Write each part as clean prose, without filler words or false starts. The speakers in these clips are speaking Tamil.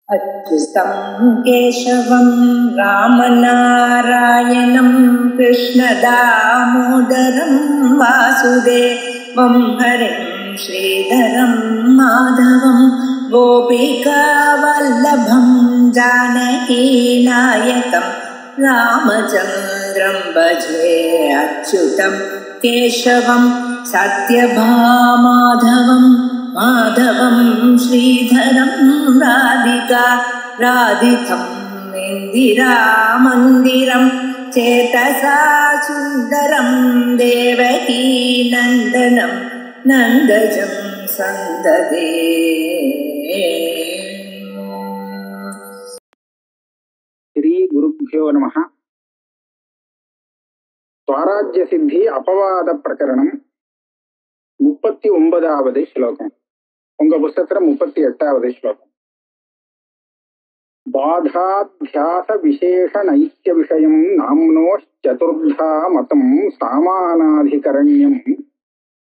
अच्युतं केशवं रामनारायणं कृष्णदामोदरं वासुदेवं हरिं श्रीधरं माधवं गोपिकावल्लभं जानकीनायकं रामचन्द्रं भजे। अच्युतं केशवं सत्यभामाधवं माधवं श्रीधरं राधितं इन्दिरामन्दिरं चेतसा सुन्दरं देवकी नन्दनं नन्दजं सन्ददे। श्री गुरुभ्यो नमः. स्वराज्य सिद्धि अपवाद प्रकरणम 39வது श्लोकम. உங்க புத்தகத்துல 38வது श्लोकम. बाधाध्यास विशेष नैत्य विषयं नाम्नोश्चतुर्धा मतं सामानाधिकरण्यम्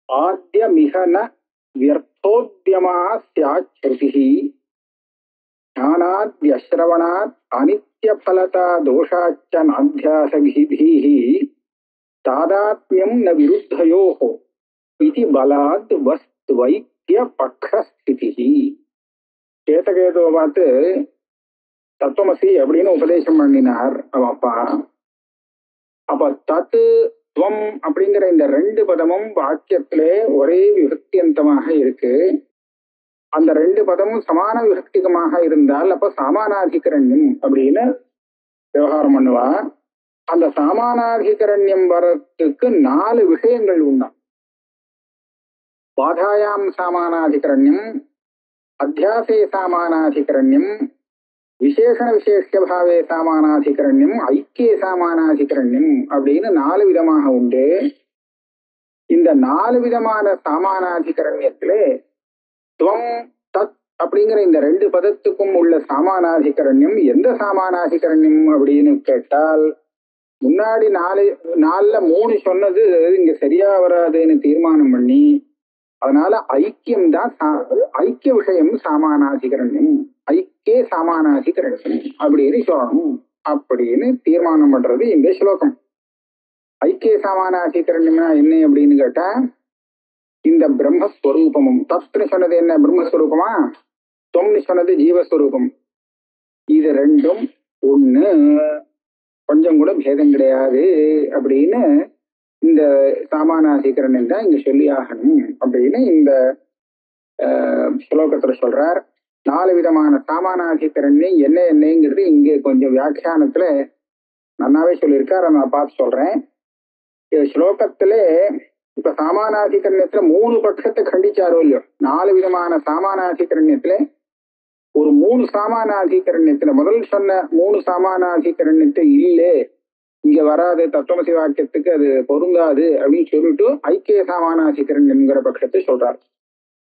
आद्यमिह न व्यर्थोद्यमा स्याच्छ्रुतिः ज्ञानाद्यश्रवणात् अनित्यफलता दोषाच्च नाध्यासभिः तादात्म्यं न विरुद्धयोः इति बलाद् वस्त्वैक्य पक्षस्थितिः. கேதகேதுவை பார்த்து தத்துவமசி அப்படின்னு உபதேசம் பண்ணினார் அவன் அப்பா. அப்ப தத்து துவம் அப்படிங்கிற இந்த ரெண்டு பதமும் வாக்கியத்திலே ஒரே விபக்தியந்தமாக இருக்கு. அந்த ரெண்டு பதமும் சமான விபக்திகமாக இருந்தால் அப்ப சாமானாதிகரண்யம் அப்படின்னு விவகாரம் பண்ணுவா. அந்த சாமானாதிகரண்யம் வரத்துக்கு 4 விஷயங்கள் உண்டா. பாதாயாம் சாமானாதிகரண்யம், அத்தியாசே சாமானாதிகரண்யம், விசேஷண விசேஷ்ய பாவே சாமானாதிகரண்யம், ஐக்கிய சாமானாதிகரண்யம் அப்படின்னு 4 விதமாக உண்டு. இந்த 4 விதமான சாமானாதிகரண்யத்திலே துவம் தத் அப்படிங்கிற இந்த 2 பதத்துக்கும் உள்ள சாமானாதிகரண்யம் எந்த சாமானாதிகரண்யம் அப்படின்னு கேட்டால், முன்னாடி 4ல் 3 சொன்னது இங்க சரியா வராதுன்னு தீர்மானம் பண்ணி அதனால ஐக்கியம்தான் ஐக்கிய விஷயம் சாமானாதிகரண்யம், ஐக்கிய சாமானாதிகரண்யம் அப்படின்னு சொல்லணும் அப்படின்னு தீர்மானம் பண்றது இந்த ஸ்லோகம். ஐக்கிய சாமானாதிகரண்யம்னா என்ன அப்படின்னு கேட்டா, இந்த பிரம்மஸ்வரூபமும் தத்துன்னு சொன்னது என்ன பிரம்மஸ்வரூபமா, தொம்னு சொன்னது ஜீவஸ்வரூபம். இது ரெண்டும் ஒண்ணு, கொஞ்சம் கூட பேதம் கிடையாது அப்படின்னு இந்த சாமானாதிகரண்யம் தான் இங்க சொல்லி ஆகணும் அப்படின்னு இந்த ஸ்லோகத்துல சொல்றார். 4 விதமான சாமானாதிகரண்யம் என்ன என்னங்கிறது இங்க கொஞ்சம் வியாக்கியானத்துல நன்னாவே சொல்லியிருக்கார். நான் பார்த்து சொல்றேன். ஸ்லோகத்துல இப்ப சாமானாதிகரண்யத்துல 3 பட்சத்தை கண்டிச்சாரோ இல்லையோ, 4 விதமான சாமானாதிகரண்யத்துல ஒரு 3 சாமானாதிகரண்யத்துல முதல் சொன்ன 3 சாமானாதிகரண்யத்தை இல்லே இங்க வராது, தத்துவமசி வாக்கியத்துக்கு அது பொருந்தாது அப்படின்னு சொல்லிட்டு ஐக்கிய சாமானாதிகரண்யம்ங்கிற பட்சத்தை சொல்றார்.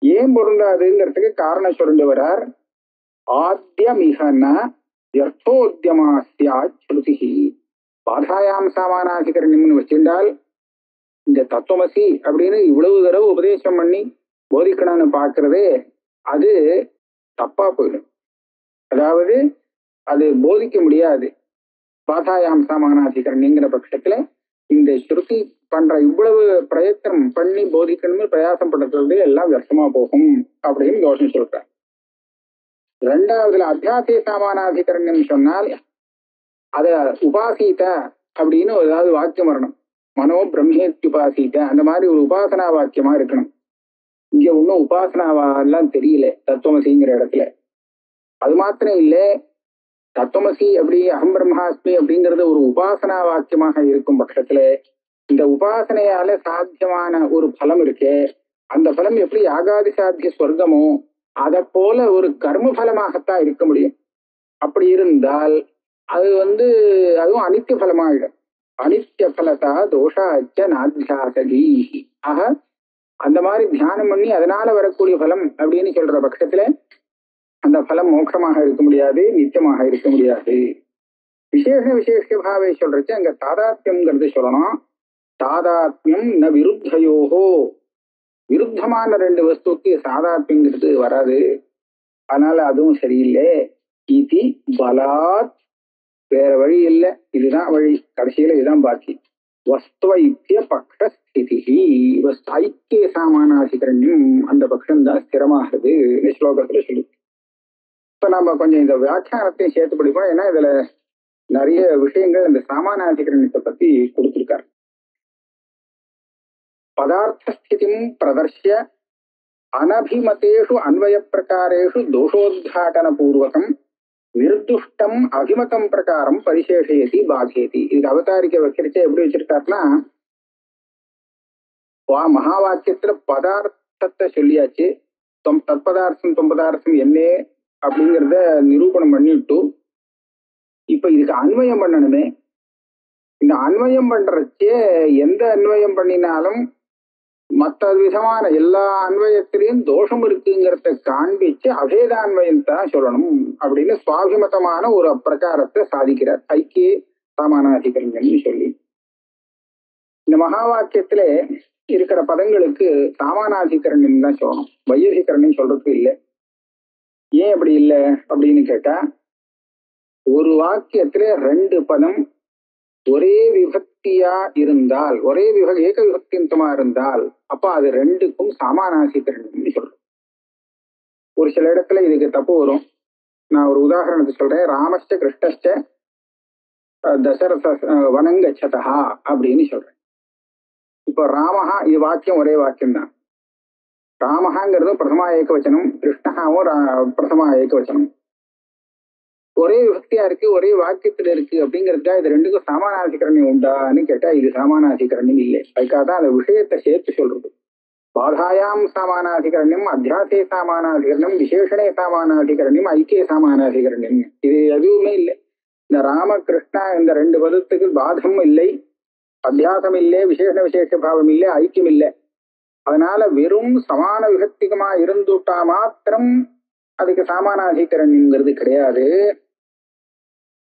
ஏன் பொருந்தாதுங்கிறதுக்கு காரணம் சொல்லிட்டு வரார். ஆத்யமிகன யர்த்தோத்யமாஸ்யாச்ருதிஹி. பாதாயாம் சாமானாதிகரண்யம்னு வச்சிருந்தால் இந்த தத்துவமசி அப்படின்னு இவ்வளவு தடவை உபதேசம் பண்ணி போதிக்கணும்னு பாக்குறதே அது தப்பா போயிடும். அதாவது அது போதிக்க முடியாது. பாதாயாம் சாமானாதிகரண்யங்கிற பட்சத்துல இந்த ஸ்ருதி பண்ற இவ்வளவு பிரயத்தனம் பண்ணி போதிக்கணும்னு பிரயாசம் படுறது எல்லாம் வியர்த்தமா போகும் அப்படின்னு தோஷம் சொல்றார். 2வதுல அத்தியாசே சாமானாதிகரண்யம் சொன்னால் அத உபாசீத அப்படின்னு ஏதாவது வாக்கியம் வரணும். மனோ பிரம்மேத்யுபாசீத அந்த மாதிரி ஒரு உபாசனா வாக்கியமா இருக்கணும். இங்க ஒன்னும் உபாசனாவெல்லாம் தெரியல தத்துவமசிங்கிற இடத்துல. அது மாத்திரம் இல்லை, தத்துவமசி அப்படி அகம் பிரம்மாஸ்மி அப்படிங்கிறது ஒரு உபாசனா வாக்கியமாக இருக்கும் பட்சத்துல இந்த உபாசனையால சாத்தியமான ஒரு பலம் இருக்கே, அந்த பலம் எப்படி யாகாதி சாத்திய சொர்க்கமோ அதை போல ஒரு கர்ம பலமாகத்தான் இருக்க முடியும். அப்படி இருந்தால் அது அதுவும் அனித்திய பலமாயிடும். அனித்திய பலதா தோஷாச்ச நாத்தியாசதி. ஆக அந்த மாதிரி தியானம் பண்ணி அதனால வரக்கூடிய பலம் அப்படின்னு சொல்ற பட்சத்துல அந்த பலம் மோட்சமாக இருக்க முடியாது, நித்தியமாக இருக்க முடியாது. விசேஷ விசேஷ பாவை சொல்றச்சு அங்க தாதாத்மியம்ங்கிறது சொல்லணும். தாதாத்மியம் ந விருத்தயோகோ, விருத்தமான 2 வஸ்துக்கு சாதாத்மியங்கிறது வராது. அதனால அதுவும் சரியில்லை. பலாத், வேற வழி இல்லை, இதுதான் வழி, கடைசியில இதுதான் பாக்கி. வஸ்துவைத்திய பக்ஷஸ்திதி, ஐக்கிய சாமானாதிகரண்யம், அந்த பட்சம்தான் ஸ்திரமாகுது ஸ்லோகத்துல சொல்லி. இப்ப நம்ம கொஞ்சம் இந்த வியாக்கியானத்தையும் சேர்த்து படிப்போம். ஏன்னா இதுல நிறைய விஷயங்கள் இந்த சாமானாதிகரணத்தை பத்தி கொடுத்திருக்காரு. பதார்த்தஸ்திதிம் பிரதர்ஷ்ய அனபிமதேஷு அன்வய பிரகாரேஷு தோஷோத்காட்டன பூர்வகம் நிர்துஷ்டம் அபிமதம் பிரகாரம் பரிசேஷயதி பாதேதி. இதுக்கு அவதாரிக்க வைக்கிறச்சே எப்படி வச்சிருக்காருன்னா, மகா வாக்கியத்துல பதார்த்தத்தை சொல்லியாச்சு, தற்பதார்த்தம் தொம்பதார்த்தம் என்ன அப்படிங்கிறத நிரூபணம் பண்ணிட்டு இப்ப இதுக்கு அன்வயம் பண்ணணுமே. இந்த அன்வயம் பண்றச்சே எந்த அன்வயம் பண்ணினாலும் மற்ற விதமான எல்லா அன்வயத்திலையும் தோஷம் இருக்குங்கிறத காண்பிச்சு அபேதான்வயம் தான் சொல்லணும் அப்படின்னு சுவாபிமதமான ஒரு பிரகாரத்தை சாதிக்கிறார் ஐக்கிய சாமானாதிகரண்யம்னு சொல்லி. இந்த மகா வாக்கியத்துல இருக்கிற பதங்களுக்கு சாமானாதிகரண்யம் தான் சொல்லணும், வையதிகரண்யம் சொல்றதுக்கு இல்லை. ஏன் அப்படி இல்லை அப்படின்னு கேட்டா, ஒரு வாக்கியத்துல 2 பதம் ஒரே விபக்தியா இருந்தால், ஒரே ஏக விபக்தியந்தமா இருந்தால் அப்ப அது 2க்கும் சாமானாதிகரண்யம்னு சொல்றோம். ஒரு சில இடத்துல இதுக்கு தப்பு வரும். நான் ஒரு உதாரணத்தை சொல்றேன். ராமஸ்ட கிருஷ்ணஸ்ட தசரத வனங்கச்சதா அப்படின்னு சொல்றேன். இப்போ ராமஹா, இது வாக்கியம் ஒரே வாக்கியம் தான். ராமஹாங்கிறதும் பிரதமா ஏகவச்சனம், கிருஷ்ணஹாவும் பிரதமா ஏகவச்சனம். ஒரே விபக்தியா இருக்கு, ஒரே வாக்கியத்துல இருக்கு அப்படிங்கிறதுக்காக இது 2க்கும் சாமானாதிகரண்யம் உண்டான்னு கேட்டா இது சாமானாதிகரண்யம் இல்லை. அதுக்காக தான் அந்த விஷயத்தை சேர்த்து சொல்றது. பாதாயாம் சாமானாதிகரண்யம், அத்தியாசே சாமானாதிகரண்யம், விசேஷணே சாமானாதிகரண்யம், ஐக்கிய சாமானாதிகரண்யம், இது எதுவுமே இல்லை. இந்த ராமகிருஷ்ணா இந்த 2 பதத்துக்கு பாதம் இல்லை, அத்தியாசம் இல்லை, விசேஷ பாவம் இல்லை, ஐக்கியம் இல்லை. அதனால வெறும் சமான விபக்திகமா இருந்துட்டா மாத்திரம் அதுக்கு சாமானாதிகரண்யங்கிறது கிடையாது.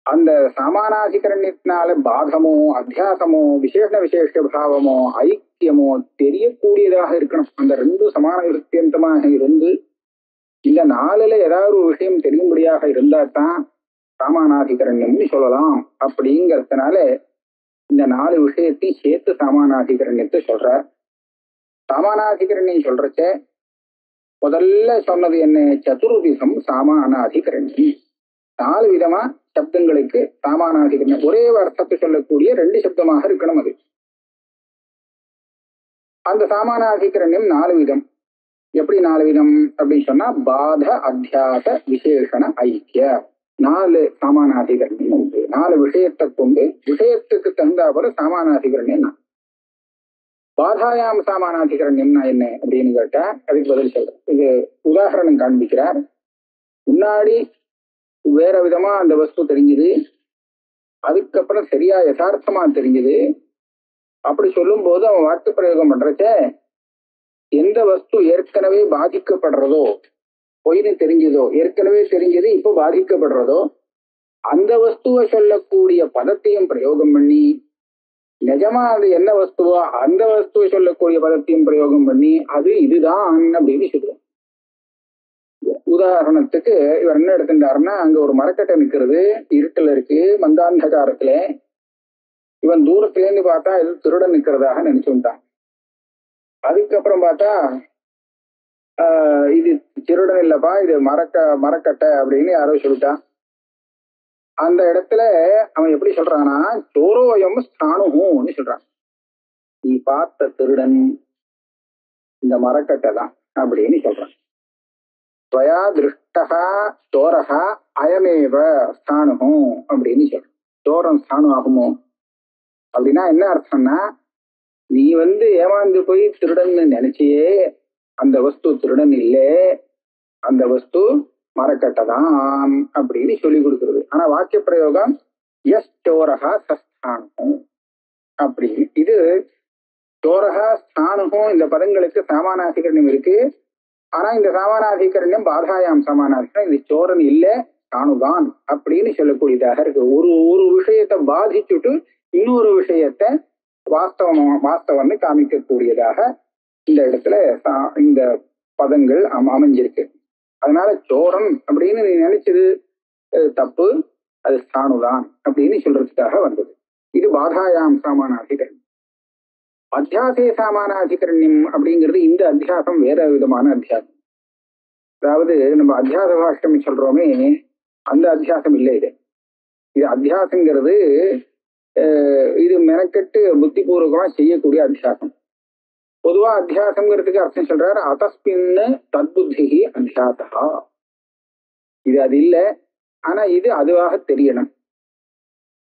அந்த சாமானாதிகரண்யத்தினால பாதமோ அத்தியாசமோ விசேஷ பாவமோ ஐக்கியமோ தெரியக்கூடியதாக இருக்கணும். அந்த 2 சமான விருத்தியந்தமாக இருந்து இந்த 4ல ஏதாவது ஒரு விஷயம் தெரியும்படியாக இருந்தா தான் சாமானாதிகரண்யம்னு சொல்லலாம். அப்படிங்கிறதுனால இந்த 4 விஷயத்தையும் சேர்த்து சாமானாதிகரண்யத்தை சொல்றார். சாமானாதிகரண்யம் சொல்றச்ச முதல்ல சொன்னது என்ன? சதுர்விதம் சாமானாதிகரண்யம். 4 விதமா சப்தங்களுக்கு சாமானாதிகரண்யம், ஒரே அர்த்தத்தை சொல்லக்கூடிய 2 சப்தமாக இருக்கணும். அது அந்த சாமானாதிகரண்யம் 4 விதம். எப்படி 4 விதம் அப்படின்னு சொன்னா, பாத அத்தியாச விசேஷண ஐக்கிய 4 சாமானாதிகரண்யம் உண்டு. 4 விஷயத்தை கொண்டு விஷயத்துக்கு தகுந்தா போல சாமானாதிகரண்யம். பாதாயாம் சாமானாதிகரண்யம்னா என்ன அப்படின்னு கேட்டா அதுக்கு பதில் சொல்றேன். இது உதாரணம் காண்பிக்கிறார். முன்னாடி வேற விதமா அந்த வஸ்து தெரிஞ்சுது, அதுக்கப்புறம் சரியா யதார்த்தமா தெரிஞ்சுது. அப்படி சொல்லும் போது அவன் வாக்கு பிரயோகம் பண்றச்ச எந்த வஸ்து ஏற்கனவே பாதிக்கப்படுறதோ, பொய்னு தெரிஞ்சதோ, ஏற்கனவே தெரிஞ்சது இப்போ பாதிக்கப்படுறதோ, அந்த வஸ்துவை சொல்லக்கூடிய பதத்தையும் பிரயோகம் பண்ணி, நிஜமா அது என்ன வஸ்துவோ அந்த வஸ்துவை சொல்லக்கூடிய பதத்தையும் பிரயோகம் பண்ணி அது இதுதான் அப்படின்னு சொல்லுவோம். உதாரணத்துக்கு இவர் என்ன எடுத்துட்டாருன்னா, அங்க ஒரு மரக்கட்டை நிற்கிறது, இருட்டுல இருக்கு, மந்தாந்தகாரத்துல. இவன் தூரத்துல இருந்து பார்த்தா இது திருடன் நிற்கிறதாக நினைச்சுட்டான். அதுக்கப்புறம் பார்த்தா இது திருடன் இல்லப்பா, இது மரக்கட்டை அப்படின்னு யாரோ சொல்லிட்டான். அந்த இடத்துல அவன் எப்படி சொல்றான்னா, சோரோயம் ஸ்தானுன்னு சொல்றான். நீ பார்த்த திருடன் இந்த மரக்கட்டை தான் அப்படின்னு சொல்றான். ஸ்வயா திருஷ்டகா சோரகா அயமேவ ஸ்தானுகும் அப்படின்னு சொல்றான். சோரம் ஸ்தானு ஆகுமோ அப்படின்னா என்ன அர்த்தம்னா, நீ ஏமாந்து போய் திருடன்னு நினைச்சியே, அந்த வஸ்து திருடன் இல்லை, அந்த வஸ்து மரக்கட்டை தான் அப்படின்னு சொல்லி கொடுக்குறது. ஆனா வாக்கிய பிரயோகம் எஸ் சோரகா சஸ்தானுகும் அப்படின்னு. இது சோரகா ஸ்தானுகும் இந்த பதங்களுக்கு சாமானாதிகரண்யம் இருக்கு. ஆனா இந்த சாமானாதிகரண்யம் பாதாயாம் சாமானாதிகரண்யம், இது சோரன் இல்லை ஸ்தானுதான் அப்படின்னு சொல்லக்கூடியதாக இருக்கு. ஒரு விஷயத்தை பாதிச்சுட்டு இன்னொரு விஷயத்தை வாஸ்தவம்னு காமிக்கக்கூடியதாக இந்த இடத்துல இந்த பதங்கள் அமைஞ்சிருக்கு. அதனால சோரன் அப்படின்னு நீ நினைச்சது தப்பு, அது ஸ்தானுதான் அப்படின்னு சொல்றதுக்காக வந்தது. இது பாதாயாம் சாமானாதிகரணம். அத்தியாசே சாமானாதிகரண்யம் அப்படிங்கிறது இந்த அத்தியாசம் வேற விதமான அத்தியாசம். அதாவது நம்ம அத்தியாச பாஷ்யம் சொல்றோமே, அந்த அத்தியாசம் இல்லை. இது அத்தியாசங்கிறது இது மெனக்கெட்டு புத்திபூர்வகமா செய்யக்கூடிய அத்தியாசம். பொதுவா அத்தியாசங்கிறதுக்கு அர்த்தம் சொல்றாரு, அதஸ்மின்னு தத்புத்தி அத்தியாசா. இது அது இல்லை, ஆனா இது அதுவாக தெரியணும்.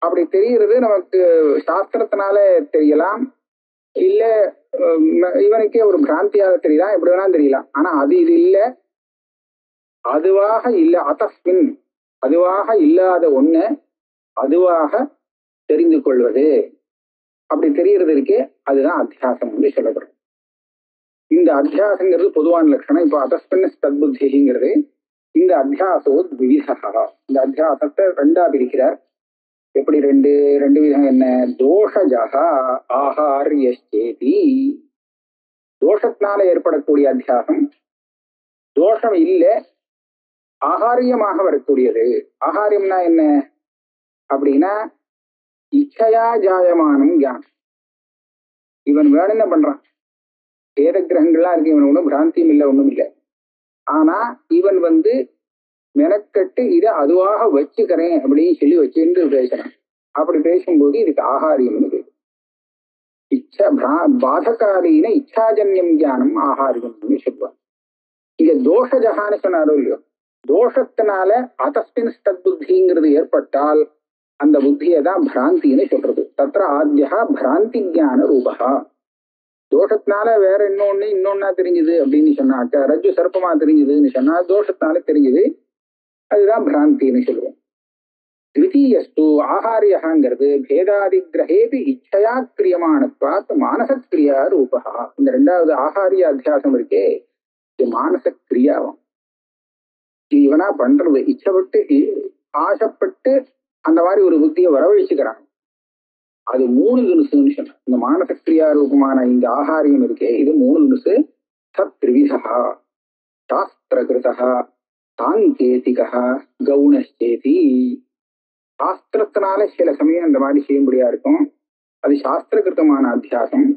அப்படி தெரிகிறது நமக்கு சாஸ்திரத்தினால தெரியலாம், இல்ல இவனுக்கே ஒரு பிராந்தியாக தெரியலாம், எப்படி வேணாலும் தெரியலாம். ஆனா அது இது இல்லை, அதுவாக இல்லை. அதஸ்மின் அதுவாக இல்லாத ஒண்ணு அதுவாக தெரிந்து கொள்வது, அப்படி தெரியறது இருக்கே, அதுதான் அத்தியாசம் வந்து சொல்லப்படுறது. இந்த அத்தியாசங்கிறது பொதுவான லட்சணம். இப்போ அதஸ்மின் தத்புத்திங்கிறது இந்த அத்தியாசோ விவிதா. இந்த அத்தியாசத்தை ரெண்டா பிரிக்கிறார். எப்படி ரெண்டு விதம் என்ன? தோஷஜா ஆஹாரியேதி. தோஷத்தினால ஏற்படக்கூடிய அத்தியாசம், தோஷம் இல்லை ஆகாரியமாக வரக்கூடியது. ஆகாரியம்னா என்ன அப்படின்னா இச்சையா ஜாயமானம் ஞானம். இவன் வேணும் என்ன பண்றான், வேத கிரகங்கள்லாம் இருக்கு, இவன் ஒன்றும் பிராந்தியும் இல்லை, ஒண்ணும் இல்லை. ஆனா இவன் வந்து மெனக்கட்டு இதை அதுவாக வச்சுக்கிறேன் அப்படின்னு சொல்லி வச்சுட்டு பேசுறான். அப்படி பேசும்போது இதுக்கு ஆகாரியம்னு பேரு. இச்சா பாதகாலீன இச்சாஜன்யம் ஞானம் ஆகாரியம்னு சொல்லுவார். இங்க தோஷஜகான்னு சொன்னாரோ இல்லையோ, தோஷத்தினால அதஸ்மின் தத்புத்திங்கிறது ஏற்பட்டால் அந்த புத்தியை தான் பிராந்தின்னு சொல்றது. தத்திர ஆத்யா பிராந்தி ஜான ரூபா. தோஷத்தினால வேற இன்னொன்னா தெரிஞ்சுது அப்படின்னு சொன்னாக்க, ரஜ்ஜு சர்ப்பமா தெரிஞ்சுதுன்னு சொன்னா தோஷத்தினால தெரிஞ்சுது, அதுதான் பிராந்தின்னு சொல்லுவோம். த்விதீயஸ்து ஆகாரியங்கிறது பேதாதி கிரகேபி இச்சையா கிரியமானத்வாத் மானசக்கிரியா ரூபா. இந்த ரெண்டாவது ஆகாரிய அத்தியாசம் இருக்கே, இது மானசக்கிரியாவும். இது இவனா பண்றது, இச்சப்பட்டு ஆசைப்பட்டு அந்த மாதிரி ஒரு புத்தியை வரவழைச்சுக்கிறான். அது 3 தினுசுன்னு சொன்ன. இந்த மானசக்கிரியா ரூபமான இந்த ஆகாரியம் இருக்கே, இது 3 தினுசு. சத்ரிவிதா சாஸ்திரகிருதா சாங்கேதிகா கவுனச்சேதி. சாஸ்திரத்தினால சில சமயம் இந்த மாதிரி செய்யும்படியா இருக்கும், அது சாஸ்திரகிருத்தமான அத்தியாசம்.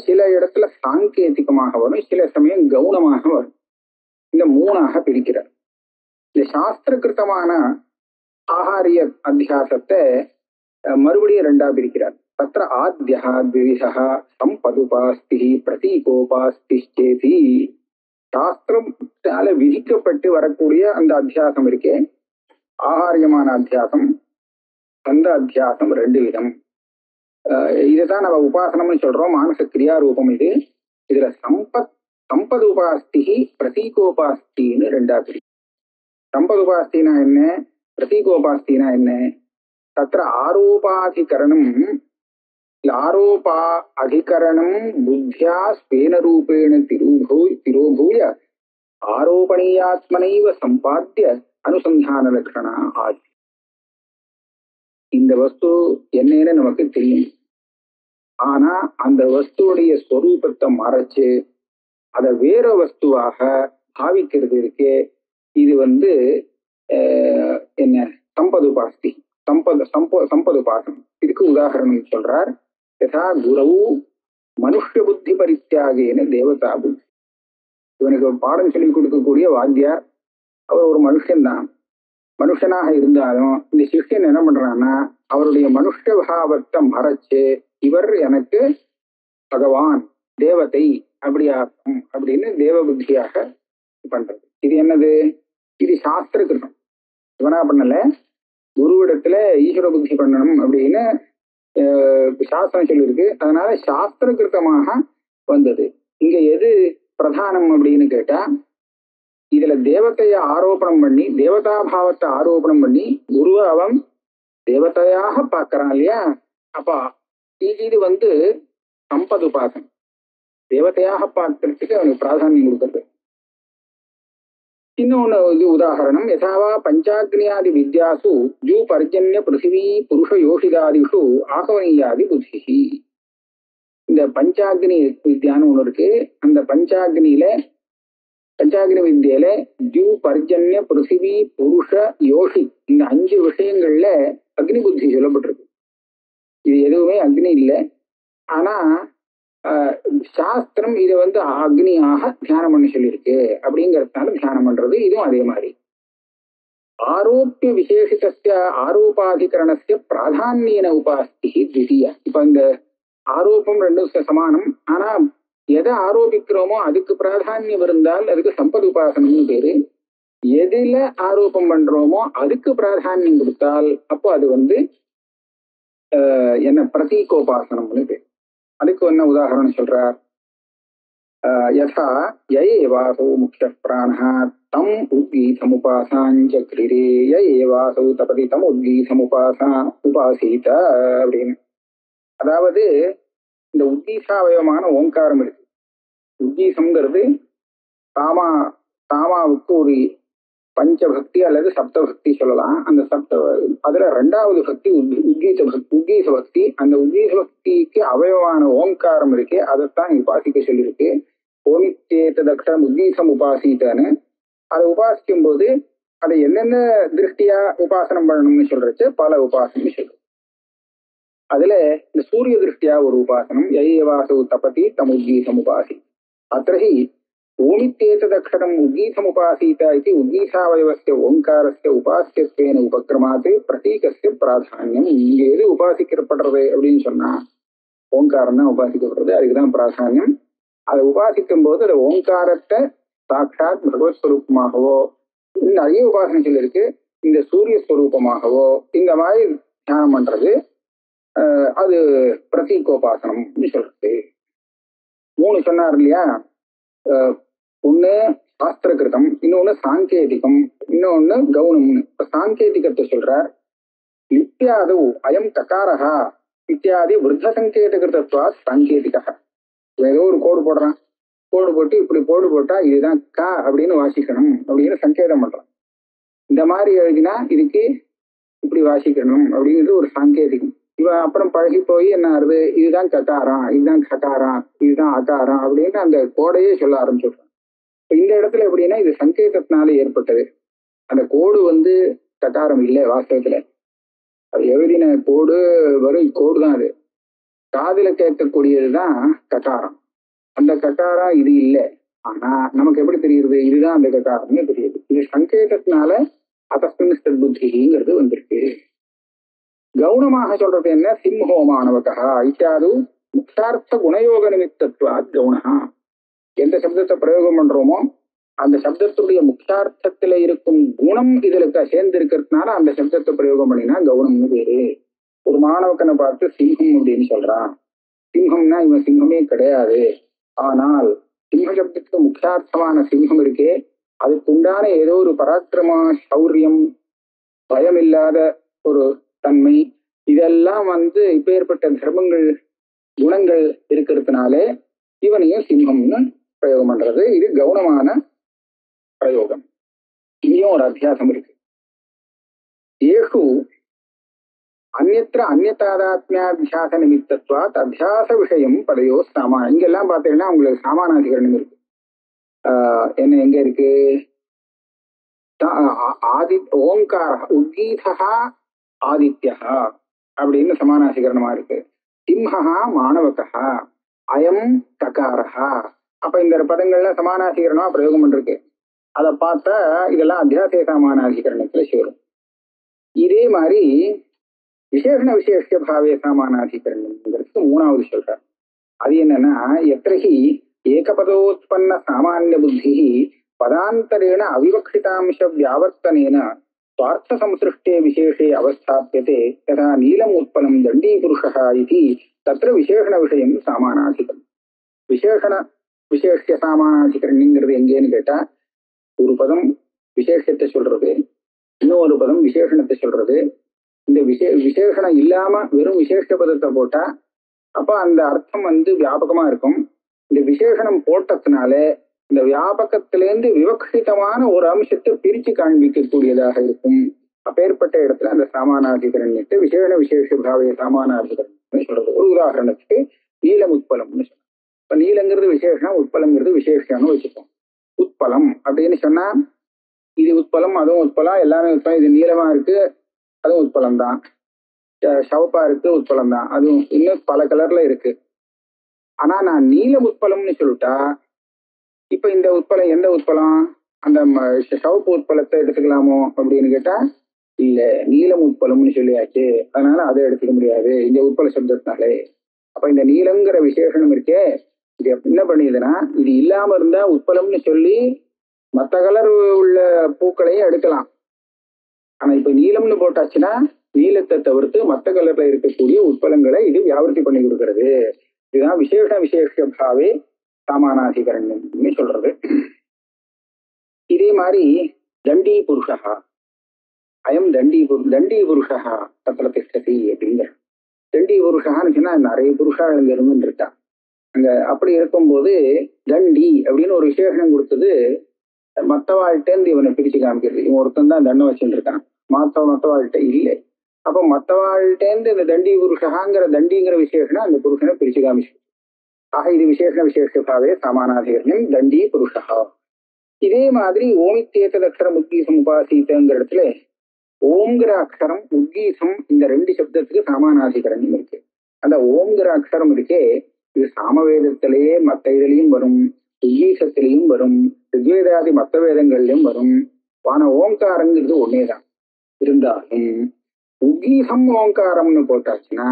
சில இடத்துல சாங்கேதிகமாக வரும், சில சமயம் கவுனமாக வரும். இந்த 3ஆக பிரிக்கிறார். இந்த சாஸ்திரகிருத்தமான ஆகாரிய அத்தியாசத்தை மறுபடியும் 2ஆ பிரிக்கிறார். தத்திர ஆத்யா த்விவிதா சம்பதுபாஸ்தி பிரதீகோபாஸ்தி சேதி. சாஸ்திரத்தால விதிக்கப்பட்டு வரக்கூடிய அந்த அத்தியாசம் இருக்கே, ஆகாரியமான அத்தியாசம், அந்த அத்தியாசம் 2 விதம். இதுதான் நம்ம உபாசனம்னு சொல்றோம், மானச கிரியா ரூபம் இது. இதுல சம்பதுபாஸ்தி பிரதீகோபாஸ்தின்னு 2ஆ பிரிக்கும். சம்பதுபாஸ்தினா என்ன, பிரதீகோபாஸ்தினா என்ன? தத்திர ஆரோபாதிகரணம் ஆரோபா அதிகரணம் புத்தியா ஸ்வேன ரூபேண திரோபூய ஆரோபணீயாத்மனைவ சம்பாத்திய அனுசந்தான லட்சணா ஆதி. இந்த வஸ்து என்னன்னு நமக்கு தெரியும், ஆனா அந்த வஸ்துடைய ஸ்வரூபத்தை மறைச்சு அதை வேற வஸ்துவாக பாவிக்கிறது இருக்கே, இது வந்து என்ன சம்பதுபாஸ்தி, சம்பதுபாசனம். இதுக்கு உதாரணம் சொல்றார். யதா குரவு மனுஷ்ய புத்தி பரித்தியாகேன தேவதா புத்தி. இவனுக்கு பாடம் சொல்லி கொடுக்கக்கூடிய வாத்தியார், அவர் ஒரு மனுஷன்தான். மனுஷனாக இருந்தாலும் இந்த சிஷ்யன் என்ன பண்றான்னா, அவருடைய மனுஷ்ய பாவத்தை மறைச்சு இவர் எனக்கு பகவான் தேவதை அப்படியாகும் அப்படின்னு தேவ புத்தியாக பண்றது. இது என்னது? இது சாஸ்திர கிருதம். இவனா பண்ணல, குருவிடத்துல ஈஸ்வர புத்தி பண்ணணும் அப்படின்னு சாஸ்திரம் சொல்லியிருக்கு. அதனால சாஸ்திர கிருத்தமாக வந்தது. இங்க எது பிரதானம் அப்படின்னு கேட்டா, இதுல தேவத்தைய ஆரோபணம் பண்ணி, தேவதா பாவத்தை ஆரோபணம் பண்ணி குருவை அவன் தேவதையாக பார்க்கறான் இல்லையா? அப்ப இது வந்து சம்பதுபாசம், தேவதையாக பார்க்கறதுக்கு அவனுக்கு பிராதானியம் கொடுக்கறது. இன்னொன்னு இது உதாரணம். யதாவா பஞ்சாக்னியாதி வித்யாசு ஜூ பர்ஜன்ய பிருத்திவி புருஷ யோஷிதாதிஷு ஆகவனியாதி புத்தி. இந்த பஞ்சாக்னி வித்யான்னு ஒண்ணு இருக்கு. அந்த பஞ்சாக்னியில பஞ்சாக்னி வித்தியில தியூ, பர்ஜன்ய, பிருத்திவி, புருஷ, யோஷி இந்த 5 விஷயங்கள்ல அக்னி புத்தி சொல்லப்பட்டிருக்கு. இது எதுவுமே அக்னி இல்லை. ஆனா சாஸ்திரம் இதை அக்னியாக தியானம் பண்ண சொல்லியிருக்கு. அப்படிங்கறதுனால தியானம் பண்றது. இதுவும் அதே மாதிரி ஆரோப்பிய விசேஷித்த ஆரோபாதிகரணஸ்ய பிராதான்யன உபாஸ்தி த்விதீயா. இப்ப இந்த ஆரோப்பம் ரெண்டும் சமானம். ஆனா எதை ஆரோபிக்கிறோமோ அதுக்கு பிராதான்யம் இருந்தால் அதுக்கு சம்பத் உபாசனம்னு பேரு. எதுல ஆரோப்பம் பண்றோமோ அதுக்கு பிராதான்யம் கொடுத்தால் அப்போ அது என்ன பிரதீகோபாசனம்னு பேரு. அதுக்கு என்ன உதாரணம் சொல்றார்? யதா யஏவாசௌ முக்கிய பிராணஹ தம் உத்கீதமுபாசாஞ்சக்ரிரே யஏவாசௌ தபதி தம் உத்கீதமுபாசீத அப்படின்னு. அதாவது இந்த உத்கீசாவயமான ஓங்காரம் இருக்கு. உத்கீசம்ங்கிறது தாமாவுக்கு ஒரு பஞ்சபக்தி அல்லது சப்தபக்தி சொல்லலாம். அந்த அதுல 2வது பக்தி உத்கீச பக்தி. அந்த உத்கீச பக்திக்கு அவயவமான ஓங்காரம் இருக்கே அதைத்தான் உபாசிக்க சொல்லியிருக்கு. ஓமித்தேதக்ஷரம் உத்கீசம் உபாசித்தன்னு அதை உபாசிக்கும் போது அதை என்னென்ன திருஷ்டியா உபாசனம் பண்ணணும்னு சொல்றச்சு பல உபாசனம் சொல்றது. அதுல இந்த சூரிய திருஷ்டியா ஒரு உபாசனம் யஏவாசௌ தபதி தம் உத்கீசம் உபாசி. அத்ரஹி ஓமித்தேதக்ஷரம் உத்கீசமுபாசீத இது உத்கீசாவயவஸ்ய ஓங்காரஸ்ய உபாசியத்வேன உபக்கிரமாத் பிரதீகஸ்ய பிராதான்யம். இங்க எது உபாசிக்கப்படுறது அப்படின்னு சொன்னா ஓங்காரம் தான் உபாசிக்கப்படுறது. அதுக்குதான் பிராதான்யம். அதை உபாசிக்கும் போது அந்த ஓங்காரத்தை சாட்சாத் பகவத் ஸ்வரூபமாகவோ நிறைய உபாசனை சொல்லியிருக்கு. இந்த சூரிய ஸ்வரூபமாகவோ இந்த மாதிரி தியானம் பண்றது அது பிரதீகோபாசனம் சொல்றது. 3 சொன்னார் இல்லையா? ஒண்ணு சாஸ்திரகிருதம், இன்னொன்னு சாங்கேதிகம், இன்னொன்னு கவுனம்னு. இப்ப சாங்கேதிகத்தை சொல்றார். லிப்யாதோ அயம் ககாரஹா இத்தியாதி விருத்த சங்கேதகிருதத்வா சாங்கேதிகா. ஏதோ ஒரு கோடு போடுறான். கோடு போட்டு இப்படி கோடு போட்டா இதுதான் கா அப்படின்னு வாசிக்கணும் அப்படின்னு சங்கேதம் பண்றான். இந்த மாதிரி எழுதினா இதுக்கு இப்படி வாசிக்கணும் அப்படிங்கிறது ஒரு சாங்கேதிகம். இவன் அப்புறம் பழகி போய் என்ன ஆறுது, இதுதான் ககாரம், இதுதான் ககாரம், இதுதான் அகாரம் அப்படின்னு அந்த கோடையே சொல்ல ஆரம்பிச்சிடுறான். இப்ப இந்த இடத்துல எப்படின்னா இது சங்கேதத்தினால ஏற்பட்டது. அந்த கோடு ககாரம் இல்லை வாஸ்தவத்துல. அது எழுதின கோடு வெறும் கோடு தான். அது காதுல கேட்கக்கூடியதுதான் ககாரம். அந்த ககாரம் இது இல்லை. ஆனா நமக்கு எப்படி தெரியுது இதுதான் அந்த ககாரம்னு தெரியுது. இது சங்கேதத்தினால அதஸ்மின் புத்திங்கிறது வந்திருக்கு. கவுனமாக சொல்றது என்ன? சிம்ஹோ மாணவகா இத்தியாது முக்தார்த்த குணயோக நிமித்தத்வாத் கவுனஹா. எந்த சப்தத்தை பிரயோகம் பண்றோமோ அந்த சப்தத்துடைய முக்தார்த்தத்துல இருக்கும் குணம் இதுல சேர்ந்து இருக்கிறதுனால அந்த சப்தத்தை பிரயோகம் பண்ணினா கவுனம்னு பேரு. ஒரு மாணவக்கனை பார்த்து சிங்கம் அப்படின்னு சொல்றான். சிங்கம்னா இவன் சிங்கமே கிடையாது. ஆனால் சிங்க சப்தத்துக்கு முக்கியார்த்தமான சிங்கம் இருக்கே அதுக்கு உண்டான ஏதோ ஒரு பராக்கிரமா, சௌரியம், பயம் இல்லாத ஒரு தன்மை, இதெல்லாம் இப்பேற்பட்ட தர்மங்கள் குணங்கள் இருக்கிறதுனாலே இவனையும் சிம்மம்னு பிரயோகம் பண்றது. இது கவுனமான பிரயோகம். இங்கேயும் ஒரு அத்தியாசம் இருக்கு. ஏஷு அந்நத்திர அந்நதாத்மியாத்தியாச நிமித்தத்வாத் அத்தியாச விஷயம் பதையோ சாமா. இங்கெல்லாம் பார்த்தீங்கன்னா உங்களுக்கு சாமானாதிகரணம் இருக்கு. என்ன எங்க இருக்கு? ஆதி ஓங்கார உத்கீதா ஆதித்யா அப்படின்னு சமானாதிகரணமா இருக்கு. சிம்ஹா மாணவகா அயம் ககாரஹா. அப்ப இந்த பதங்கள்ல சமானாதிகரணமா பிரயோகம் பண்ணிருக்கு. அதை பார்த்தா இதெல்லாம் அத்தியாச சமானாதிகரணத்துல சேரும். இதே மாதிரி விசேஷண விசேஷ பாவே சமானாதிகரணம்ங்கிறது 3வது சொல்றார். அது என்னன்னா எத்திரஹி ஏகபதோத்பன்ன சாமானிய புத்தி பதாந்தரேண அவிவக்ஷிதாம்ச வியாவர்த்தனேன स्वार्थ संसृष्टे विशेषे अवस्थाप्यते तथा नीलम उत्पलम दंडी पुरुषः इति तत्र विशेषण विषयं सामानाधिकरणம். விசேஷண விசேஷ சாமானாதிகரணிங்கிறது எங்கேன்னு கேட்டா ஒரு பதம் விசேஷத்தை சொல்றது, இன்னொரு பதம் விசேஷணத்தை சொல்றது. இந்த விசேஷணம் இல்லாம வெறும் விசேஷ பதத்தை போட்டா அப்ப அந்த அர்த்தம் வியாபகமா இருக்கும். இந்த விசேஷணம் போட்டதுனால இந்த வியாபகத்திலேருந்து விவக்ஷிதமான ஒரு அம்சத்தை பிரிச்சு காண்பிக்கக்கூடியதாக இருக்கும். அப்பேற்பட்ட இடத்துல அந்த சாமானாதிகரண்யத்தை விசேஷ விசேஷ பாவே சாமானாதிகரணம் சொல்றது. ஒரு உதாரணத்துக்கு நீலம் உட்பலம்னு சொல்றோம். இப்ப நீலங்கிறது விசேஷம், உட்பலங்கிறது விசேஷம்னு வச்சுப்போம். உட்பலம் அப்படின்னு சொன்னா இது உட்பலம் அதுவும் உட்பலம் எல்லாமே உட்பலம். இது நீளமா இருக்கு அதுவும் உட்பலம் தான், சவப்பா இருக்கு உட்பலம் தான், அதுவும் இன்னும் பல கலர்ல இருக்கு. ஆனா நான் நீலம் உட்பலம்னு சொல்லிட்டா இப்ப இந்த உட்பலம் எந்த உட்பலம், அந்த சவப்பு உட்பலத்தை எடுத்துக்கலாமோ அப்படின்னு கேட்டா இல்ல, நீலம் உட்பலம்னு சொல்லியாச்சு, அதனால அதை எடுத்துக்க முடியாது இந்த உட்பல சப்தத்தினாலே. அப்ப இந்த நீலங்கிற விசேஷனம் இருக்கே இது என்ன பண்ணிடுதுன்னா இது இல்லாம இருந்தா உட்பலம்னு சொல்லி மற்ற கலர் உள்ள பூக்களையும் எடுக்கலாம். ஆனா இப்ப நீலம்னு போட்டாச்சுன்னா நீலத்தை தவிர்த்து மற்ற கலர்ல இருக்கக்கூடிய உட்பலங்களை இது வியாபர்த்தி பண்ணி கொடுக்கறது. இதுதான் விசேஷ பாவே சாமானாதிகரண்யம்னு சொல்றது. இதே மாதிரி தண்டி புருஷா அயம் தண்டி புருஷா தத்திர திஷ்டதி அப்படிங்கிற. தண்டி புருஷான்னு சொன்னா நிறைய புருஷா அங்க இருந்து இருக்கா. அங்க அப்படி இருக்கும்போது தண்டி அப்படின்னு ஒரு விசேஷனம் கொடுத்தது மற்றவாழ்கிட்டேருந்து இவனை பிரிச்சு காமிக்கிறது. இவன் ஒருத்தன் தான் தண்டை வச்சுட்டு இருக்கான், மற்றவாழ்கிட்ட இல்லை. அப்ப மற்றவாழ்கிட்டேருந்து இந்த தண்டி புருஷகாங்கிற தண்டிங்கிற விசேஷனம் அந்த புருஷனை பிரிச்சு காமிச்சு. ஆக இது விசேஷபாவே சமானாதிகரணம் தண்டி புருஷா. இதே மாதிரி ஓமித்தேத்தது அக்ஷரம் உத்கீசம் உபாசீத்தங்கிற இடத்துல ஓம்ங்கிற அக்ஷரம் உத்கீசம் இந்த ரெண்டு சப்தத்துக்கு சமானாதிகரணம் இருக்கு. அந்த ஓம்ங்கிற அக்ஷரம் இருக்கே இது சாமவேதத்திலேயே மற்ற இதுலையும் வரும், உத்கீசத்திலையும் வரும், ரிக்வேதாதி மற்ற வேதங்கள்லயும் வரும். ஆனா ஓங்காரங்கிறது ஒன்னேதான். இருந்தாலும் உத்கீசம் ஓங்காரம்னு போட்டாச்சுன்னா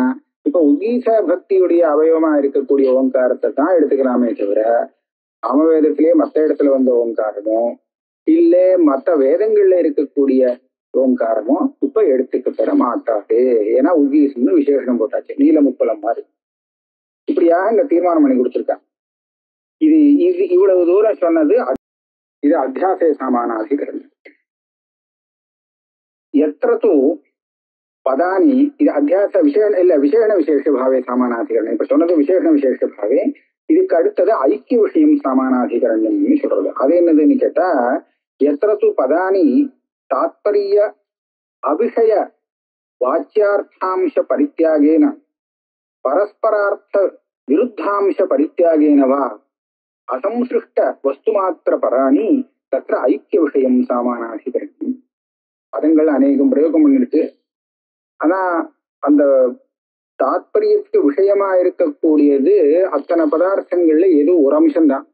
இப்ப உத்கீச பக்தியுடைய அவயவமா இருக்கக்கூடிய ஓங்காரத்தை தான் எடுத்துக்கலாமே தவிர சாமவேதத்திலேயே மற்ற இடத்துல வந்த ஓங்காரமோ இல்ல மற்ற வேதங்கள்ல இருக்கக்கூடிய ஓங்காரமோ இப்ப எடுத்துக்கப்பட மாட்டாது. ஏன்னா உத்கீசம்னு விசேஷனம் போட்டாச்சு, நீலமுப்பலம் மாதிரி. இப்படியாக இந்த தீர்மானம் பண்ணி கொடுத்துருக்காங்க. இது இவ்வளவு தூரம் சொன்னது இது அத்தியாசய சமானாதிகரணம். எத்திரத்து பதானி இது அத்தியாச விசேஷ விசேஷபாவே சமானாதிகரணம். இப்ப சொன்னது விசேஷபாவே. இதுக்கு அடுத்தது ஐக்கிய விஷயம் சமானாதிகரண்யம்னு சொல்றது. அது என்னதுன்னு கேட்டா எத்திரத்து பதானி தாத்பரிய அபிஷய வாச்சியார்த்தாம்ச பரித்தியாகேன பரஸ்பரார்த்த விருத்தாம்ச பரித்தியாகேன வா அசம்சிருஷ்ட வஸ்துமாத்திர பராணி தத்திர ஐக்கிய விஷயம் சாமானாதிகரணம். பதங்கள் அநேகம் பிரயோகம் பண்ணிருக்கு. ஆனா அந்த தாத்பரியத்துக்கு விஷயமா இருக்கக்கூடியது அத்தனை பதார்த்தங்கள்ல ஏதோ ஒரு அம்சம்தான்.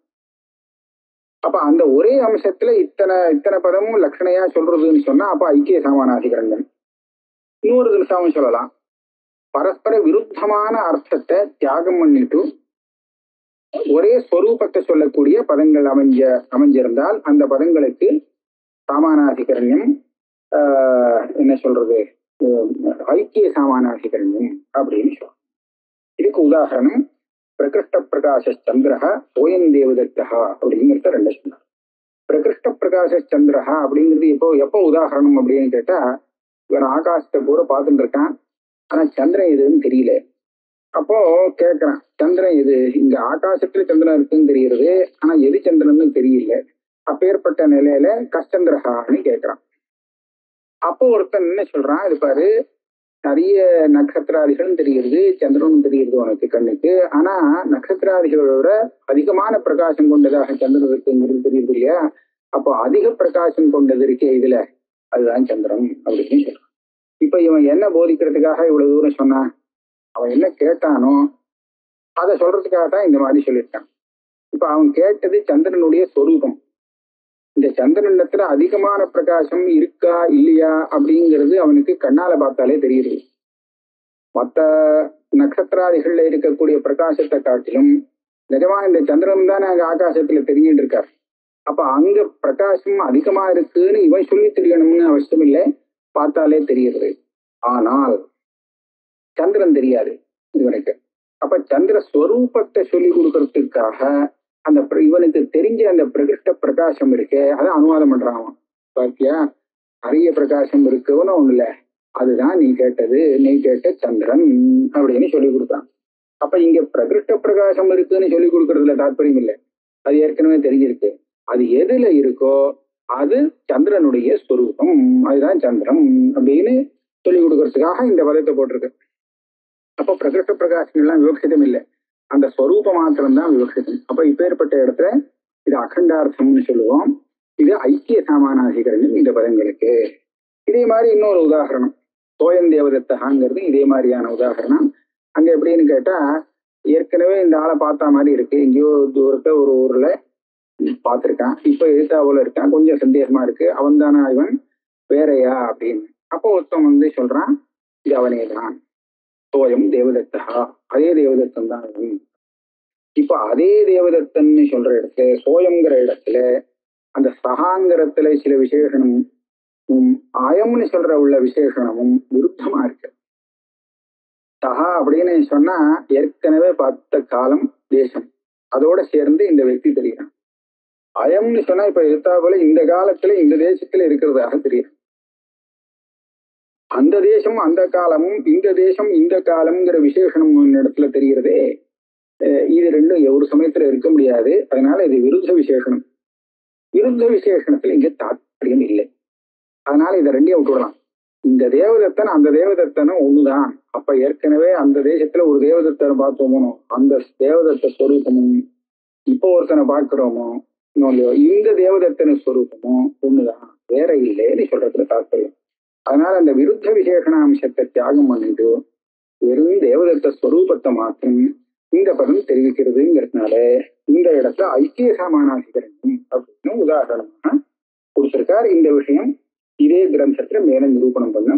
அப்ப அந்த ஒரே அம்சத்துல இத்தனை பதமும் லட்சணையா சொல்றதுன்னு சொன்னா அப்ப ஐக்கிய சமானாதிகரணம். இன்னொரு தினசாவும் சொல்லலாம், பரஸ்பர விருத்தமான அர்த்தத்தை தியாகம் பண்ணிட்டு ஒரே ஸ்வரூபத்தை சொல்லக்கூடிய பதங்கள் அமைஞ்சிருந்தால் அந்த பதங்களுக்கு சாமானாதிகரண்யம் என்ன சொல்றது ஐக்கிய சாமானாதிகரண்யம் அப்படின்னு சொல்றோம். இதுக்கு உதாரணம் பிரகிருஷ்ட பிரகாஷ சந்திரஹா சோயம் தேவதத்தா அப்படிங்கிறத ரெண்டு சொன்னார். பிரகிருஷ்ட பிரகாஷ சந்திரஹா அப்படிங்கிறது எப்போ உதாரணம் அப்படின்னு கேட்டா இவன் ஆகாசத்தை கூட பார்த்துட்டு இருக்கான், ஆனா சந்திரன் எதுன்னு தெரியல. அப்போ கேட்கறான் சந்திரன் எது, இங்க ஆகாசத்துல சந்திரன் இருக்குன்னு தெரியுது, ஆனா எது சந்திரன்னு தெரியல. அப்பேற்பட்ட நிலையில கஷ்டந்திரஹான்னு கேட்கறான். அப்போ ஒருத்தன் என்ன சொல்றான், இது பாரு நிறைய நட்சத்திராதிகளும் தெரியுது சந்திரனும் தெரியுது உனக்கு கண்ணுக்கு, ஆனா நட்சத்திராதிகளோட அதிகமான பிரகாசம் கொண்டதாக சந்திரன் இருக்குங்கிறது தெரியுது இல்லையா, அப்போ அதிக பிரகாசம் கொண்டது இருக்கே இதுல அதுதான் சந்திரன் அப்படின்னு சொல்றான். இப்ப இவன் என்ன போதிக்கிறதுக்காக இவ்வளவு தூரம் சொன்னான், அவன் என்ன கேட்டானோ அதை சொல்றதுக்காக தான் இந்த மாதிரி சொல்லியிருக்கான். இப்ப அவன் கேட்டது சந்திரனுடைய சொரூபம். இந்த சந்திரனிடத்துல அதிகமான பிரகாசம் இருக்கா இல்லையா அப்படிங்கிறது அவனுக்கு கண்ணால பார்த்தாலே தெரியுது. மற்ற நட்சத்திராதிகள்ல இருக்கக்கூடிய பிரகாசத்தை காட்டிலும் நிஜமா இந்த சந்திரன் தானே அங்க ஆகாசத்துல தெரிஞ்சுட்டு இருக்கார். அப்ப அங்க பிரகாசம் அதிகமா இருக்குன்னு இவன் சொல்லி தெரியணும்னு அவசியம் இல்லை, பார்த்தாலே தெரியுது. ஆனால் சந்திரன் தெரியாது இவனுக்கு. அப்ப சந்திர ஸ்வரூபத்தை சொல்லி கொடுக்கறதுக்காக அந்த இவனுக்கு தெரிஞ்ச அந்த பிரகிருஷ்ட பிரகாசம் இருக்கே அதை அனுவாதம் பண்றான். பாத்தியா நிறைய பிரகாசம் இருக்குன்னு ஒண்ணு இல்ல, அதுதான் நீ கேட்ட சந்திரன் அப்படின்னு சொல்லி கொடுத்தான். அப்ப இங்க பிரகிருஷ்ட பிரகாசம் இருக்குன்னு சொல்லி கொடுக்கறதுல தாற்பயம் இல்லை, அது ஏற்கனவே தெரிஞ்சிருக்கு. அது எதுல இருக்கோ அது சந்திரனுடைய ஸ்வரூபம், அதுதான் சந்திரன் அப்படின்னு சொல்லி கொடுக்கறதுக்காக இந்த பதத்தை போட்டிருக்கு. அப்ப பிரகிருஷ்ட பிரகாசம் எல்லாம் விவக்ஷிதம் இல்லை, அந்த ஸ்வரூப மாத்திரம்தான் விவக்ஷிதம். அப்ப இப்பேற்பட்ட இடத்துல இது அகண்டார்த்தம்னு சொல்லுவோம். இது ஐக்கிய சாமானாதிகரணம் இந்த பதங்களுக்கு. இதே மாதிரி இன்னொரு உதாரணம் தோயம் தேவதத்தகாங்கிறது இதே மாதிரியான உதாரணம். அங்க எப்படின்னு கேட்டா, ஏற்கனவே இந்த ஆளை பார்த்த மாதிரி இருக்கு, எங்கேயோ தூரத்தை ஒரு ஊர்ல பார்த்திருக்கான், இப்ப எழுத்தாவோல இருக்கான், கொஞ்சம் சந்தேகமா இருக்கு, அவன் தானா இவன் வேறையா அப்படின்னு. அப்போ ஒருத்தன் சொல்றான், இது அவனே தான், தோயம் தேவதத்தா, அதே தேவதத்தன் தான் அவன். இப்ப அதே தேவதத்தன்னு சொல்ற இடத்துல, சோயம்ங்கிற இடத்துல அந்த சகாங்கிறத்துல சில விசேஷனமும் அயம்னு சொல்ற உள்ள விசேஷனமும் விருத்தமா இருக்கு. சகா அப்படின்னு சொன்னா ஏற்கனவே பார்த்த காலம் தேசம் அதோட சேர்ந்து இந்த व्यक्ति தெரியும். அயம்னு சொன்னா இப்ப எழுத்தாப்புல இந்த காலத்துல இந்த தேசத்துல இருக்கிறதாக தெரியும். அந்த தேசம் அந்த காலமும் இந்த தேசம் இந்த காலம்ங்கிற விசேஷனம் இடத்துல தெரிகிறதே, இது ரெண்டும் ஒரு சமயத்துல இருக்க முடியாது. அதனால இது விருத்த விசேஷனம். விருத்த விசேஷணத்துல இங்க தாற்பயம் இல்லை. அதனால இதை ரெண்டையும் விட்டுடலாம். இந்த தேவதத்தன் அந்த தேவதத்தனும் ஒண்ணுதான். அப்ப ஏற்கனவே அந்த தேசத்துல ஒரு தேவதத்தனை பார்த்தோமோ, அந்த தேவதத்த ஸ்வரூபமும் இப்போ ஒருத்தனை பார்க்கிறோமோ இல்லையோ, இந்த தேவதத்தன ஸ்வரூபமும் ஒண்ணுதான், வேற இல்லைன்னு சொல்றதுல தாற்பயம். அதனால அந்த விருத்த விசேஷண அம்சத்தை தியாகம் பண்ணிட்டு வெறும் தேவதத்த ஸ்வரூபத்தை மாத்திரம் இந்த பதம் தெரிவிக்கிறதுங்கிறதுனால இந்த இடத்துல ஐக்கிய சாமானாதிகரணம் அப்படின்னு உதாரணமாக கொடுத்திருக்கார். இந்த விஷயம் இதே கிரந்தத்துல மேல நிரூபணம் பண்ண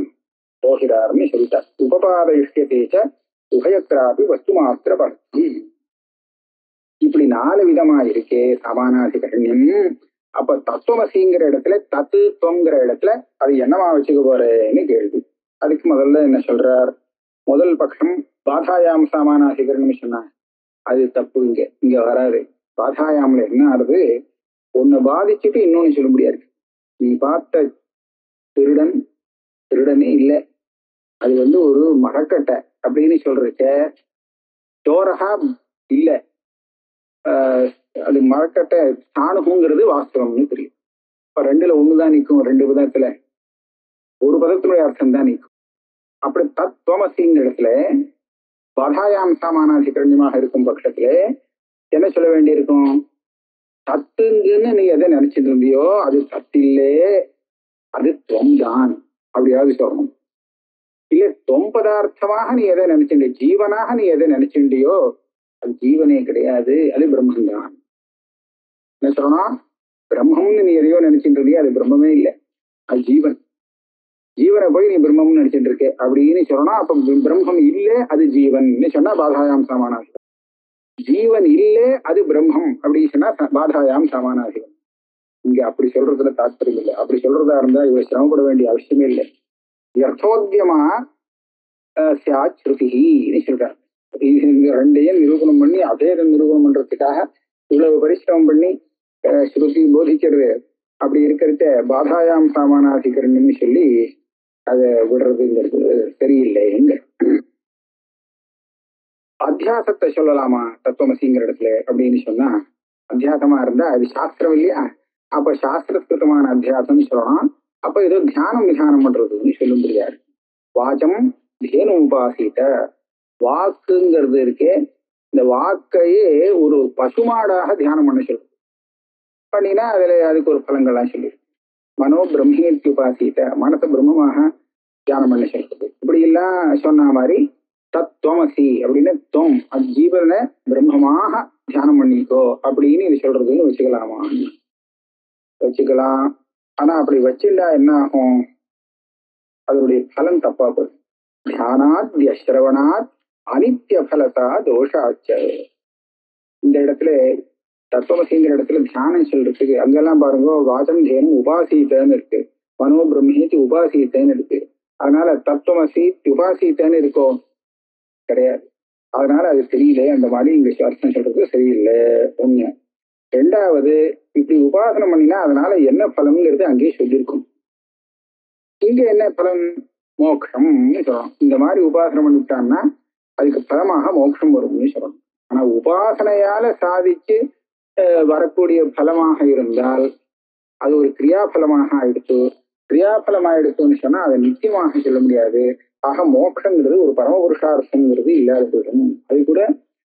போகிறாருன்னு சொல்லிட்டார். உபபாதயிஷ்யதேச்ச உபயத்திராபி வஸ்து மாத்திர பக்தி. இப்படி 4 விதமா இருக்கே சமானாதிகரண்யம். அப்ப தத்துவமசிங்கிற இடத்துல தத்துவங்கிற இடத்துல அது என்னவா வச்சுக்க போறேன்னு கேள்வி. அதுக்கு முதல்ல என்ன சொல்றார், முதல் பட்சம் பாதாயாம் சமானாதிகரணம் சொன்னா அது தப்பு. இங்க வராது. பாதாயாம்ல என்ன ஆறுது, ஒன்னு பாதிச்சுட்டு இன்னொன்னு சொல்ல முடியாது. நீ பார்த்த திருடனே இல்லை, அது ஒரு மரக்கட்டை அப்படின்னு சொல்றச்ச சோரகா இல்லை, அது மரக்கட்டை சாணுகுங்கிறது வாஸ்தவம்னு தெரியும். இப்ப ரெண்டுல ஒண்ணுதான் நிற்கும், 2 பதத்துல ஒரு பதத்தினுடைய அர்த்தம் தான் நிற்கும். அப்படி தத்துவமசிங்கிற இடத்துல பாதாயாம் சாமானாதிகரண்யமாக இருக்கும் பட்சத்துல என்ன சொல்ல வேண்டியிருக்கும், தத்துங்குன்னு நீ எதை நினைச்சிட்டு இருந்தியோ அது தத்தில்லே, அது தொம்தான் அப்படியாவது சொல்லணும். இல்ல தொம் பதார்த்தமாக நீ எதை நினைச்சுட்ட, ஜீவனாக நீ எதை நினைச்சுட்டியோ அது ஜீவனே கிடையாது, அது பிரம்மந்தான். என்ன சொல்லணும், பிரம்மம்னு நீ எதையோ நினைச்சுட்டு இருந்தியோ அது பிரம்மமே இல்லை, அது ஜீவன். ஜீவனை போய் நீ பிரம்மம்னு நினைச்சிட்டு இருக்க அப்படின்னு சொல்லணும். அப்ப பிரம்மம் இல்லை அது ஜீவன் சொன்னா பாதாயாம் சமானாதிகம். ஜீவன் இல்லை அது பிரம்மம் அப்படின்னு சொன்னா பாதாயாம் சமானாதிகம். இங்க அப்படி சொல்றதுல தாற்பயம் இல்லை. அப்படி சொல்றதா இருந்தா இவ்வளவு சிரமப்பட வேண்டிய அவசியமே இல்லை. யர்த்தோத்தியமா ஸ்ருதின்னு சொல்றாரு. இந்த ரெண்டையும் நிரூபணம் பண்ணி அதே நிரூபணம் பண்றதுக்காக இவ்வளவு பரிசிரமம் பண்ணி ஸ்ருதி போதிக்கிறது. அப்படி இருக்கிறத பாதாயாம் சாமானாதிகரண்யம்னு சொல்லி அதை விடுறதுங்கிறது சரியில்லைங்க. அத்தியாசத்தை சொல்லலாமா தத்துவமசிங்கிற இடத்துல அப்படின்னு சொன்னா, அத்தியாசமா இருந்தா அது சாஸ்திரம் இல்லையா, அப்ப சாஸ்திரஸ்கிருதமான அத்தியாசம்னு சொல்லலாம். அப்ப ஏதோ தியானம் விதானம் பண்றதுன்னு சொல்ல முடியாது. வாச்சம் தேனு உபாசித்த, வாக்குங்கிறது இருக்கே, இந்த வாக்கையே ஒரு பசுமாடாக தியானம் பண்ண சொல்றது. பண்ணினா அதுக்கு ஒரு பலங்கள்லாம் சொல்லி, மனோ பிரம்மேத்தி உபாசித்த, மனசை பிரம்மமாக தியானம் பண்ண சொல்றது. இப்படி எல்லாம் சொன்ன மாதிரி தத்துவமசி அப்படின்னு தொம் அது ஜீவனை பிரம்மமாக தியானம் பண்ணிக்கோ அப்படின்னு இது சொல்றதுன்னு வச்சுக்கலாமா, வச்சுக்கலாம். ஆனா அப்படி வச்சுட்டா என்ன ஆகும், அதனுடைய பலன் தப்பா போகுது. தியானாத் யஸ்ரவணாத் அனித்திய பலதா தோஷாச்ச. இந்த இடத்துல தத்துவமசிங்கிற இடத்துல தியானம் சொல்றதுக்கு அங்கெல்லாம் பாருங்க, வாசம் தேனும் உபாசீத்தன்னு இருக்கு, மனோ பிரம்மேத்தி உபாசீத்தன்னு இருக்கு. அதனால தத்துவமசி உபாசீத்தன்னு இருக்கோ கிடையாது. அதனால அது தெரியல, அந்த மாதிரி இங்க அர்த்தம் சொல்றது சரியில்லை ஒண்ணு. ரெண்டாவது, இப்படி உபாசனம் பண்ணினா அதனால என்ன பலம்ங்கிறது அங்கேயே சொல்லியிருக்கும். இங்க என்ன பலன், மோட்சம்னு சொல்லணும். இந்த மாதிரி உபாசனம் பண்ணிவிட்டான்னா அதுக்கு பலமாக மோட்சம் வரும்னு சொல்லணும். ஆனா உபாசனையால சாதிச்சு வரக்கூடிய பலமாக இருந்தால் அது ஒரு கிரியாபலமாக ஆயிடுச்சு. கிரியாபலம் ஆயிடுச்சுன்னு சொன்னா அதை நிச்சயமாக சொல்ல முடியாது. ஆக மோட்சங்கிறது ஒரு பரமபுருஷார்த்தங்கிறது இல்லாத போயிடும். அது கூட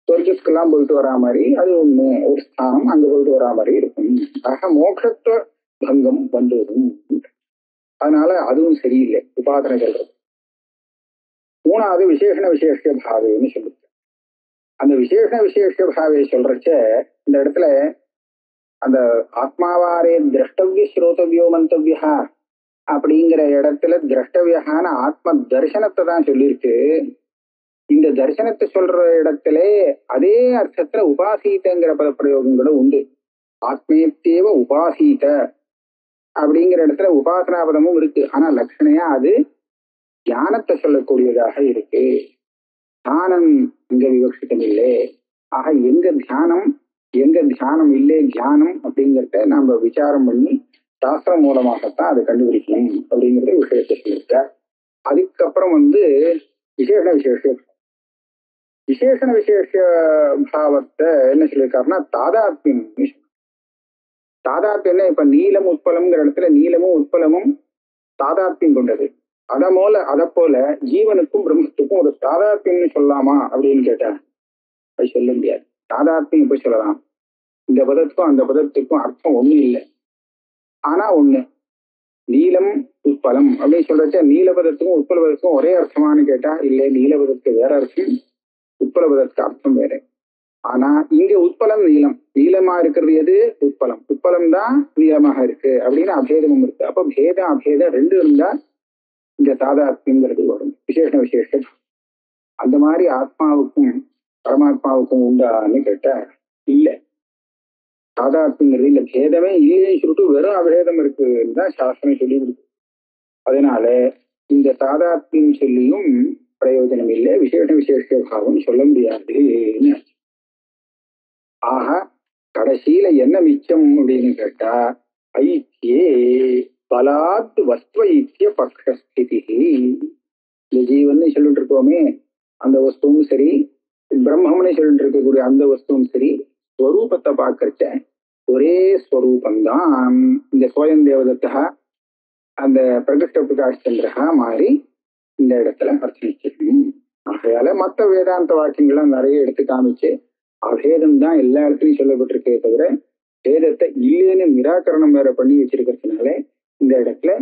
சொர்க்கத்துக்கெல்லாம் போயிட்டு வரா மாதிரி அது ஒண்ணு ஒரு ஸ்தானம், அங்க போயிட்டு வரா மாதிரி இருக்கும். ஆக மோட்சத்துவ பங்கம் வந்துடும். அதனால அதுவும் சரியில்லை உபாதனை சொல்றது. மூணாவது விசேஷண விசேஷ பாவேன்னு சொல்லுது. அந்த விசேஷண விசேஷ பாவை சொல்றச்ச இந்த இடத்துல அந்த ஆத்மாவாரே திரஷ்டவிய ஸ்ரோதவியோ மந்தவியா அப்படிங்கிற இடத்துல திரஷ்டவியான ஆத்ம தரிசனத்தை தான் சொல்லியிருக்கு. இந்த தரிசனத்தை சொல்ற இடத்துல அதே அர்த்தத்துல உபாசீதங்கிற பதப்பிரயோகங்களும் உண்டு. ஆத்மேத்தேவ உபாசீத அப்படிங்கிற இடத்துல உபாசனாபதமும் இருக்கு. ஆனா லட்சணையா அது தியானத்தை சொல்லக்கூடியதாக இருக்கு. தியானம் இங்க விவக்ஷிதம் இல்லை. ஆக எங்க தியானம் இல்லை தியானம் அப்படிங்கிறத நாம விசாரம் பண்ணி சாஸ்திரம் மூலமாகத்தான் அதை கண்டுபிடிக்கணும் அப்படிங்கிற விஷயத்தை சொல்லியிருக்க. அதுக்கப்புறம் விசேஷண விசேஷ பாவத்தை என்ன சொல்லியிருக்காருன்னா தாதாத்மியம். தாதாத்மியம் இப்ப நீலம் உட்பலம்ங்கிற இடத்துல நீலமும் உட்பலமும் தாதாத்மியம் கொண்டது. அதை போல ஜீவனுக்கும் பிரம்மத்துக்கும் ஒரு தாதாத்மியம்னு சொல்லலாமா அப்படின்னு கேட்டா அது சொல்ல முடியாது. தாதாத்மியம் போய் சொல்லலாம். இந்த பதத்துக்கும் அந்த பதத்துக்கும் அர்த்தம் ஒண்ணு இல்லை. ஆனா ஒண்ணு நீலம் உட்பலம் அப்படின்னு சொல்றச்ச நீலபதத்துக்கும் உட்பல பதத்துக்கும் ஒரே அர்த்தமானு கேட்டா இல்லை, நீலபதத்துக்கு வேற அர்த்தம், உட்பலபதத்துக்கு அர்த்தம் வேற. ஆனா இங்க உட்பலம் நீளமா இருக்கிறது எது? உட்பலம் தான் நீளமாக இருக்கு அப்படின்னு அபேதமும் இருக்கு. அப்ப பேதம் அபேதம் ரெண்டு இருந்தா இந்த தாதாத்மியங்கிறது வரும். விசேஷம் அந்த மாதிரி ஆத்மாவுக்கும் பரமாத்மாவுக்கும் உண்டான்னு கேட்டா இல்ல. தாதாத்மியங்கிறது இல்ல, பேதமே இல்லைன்னு சொல்லிட்டு வெறும் அபேதம் இருக்குன்னு தான் சாஸ்திரம் சொல்லி கொடுக்கு. அதனால இந்த தாதாத்மியம் சொல்லியும் பிரயோஜனம் இல்லை, விசேஷ பாவம் சொல்ல முடியாதுன்னு. ஆக கடைசியில என்ன மிச்சம் அப்படின்னு கேட்டா ஐக்கியே பலாத் வஸ்துவ பக்ஷஸ்திதி. இந்த ஜீவன் சொல்லிட்டு இருக்கோமே அந்த வஸ்துவும் சரி, பிரம்மம்னு சொல்லிட்டு இருக்கக்கூடிய அந்த வஸ்துவும் சரி, ஸ்வரூபத்தை பார்க்கறச்ச ஒரே ஸ்வரூபந்தான். இந்த சோயம் தேவதத்தா அந்த பிரகிருஷ்ட பிரகாஷ் சந்திரகா மாறி இந்த இடத்துல அர்த்தம். ஆகையால மற்ற வேதாந்த வாக்கியங்கள்லாம் நிறைய எடுத்து காமிச்சு அபேதம் தான் எல்லா இடத்துலையும் சொல்லப்பட்டிருக்கே தவிர பேதத்தை இல்லைன்னு நிராகரணம் வேற பண்ணி வச்சிருக்கிறதுனால இந்த இடத்துல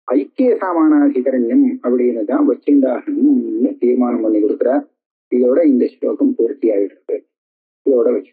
ஐக்கிய சாமானாதிகரண்யம் அப்படின்னு தான் வச்சுண்டாகணும்னு தீர்மானம் பண்ணி கொடுக்குறார். இதோட இந்த ஸ்லோகம் பூர்த்தி ஆகிட்டு இருக்கு. இதோட வச்சு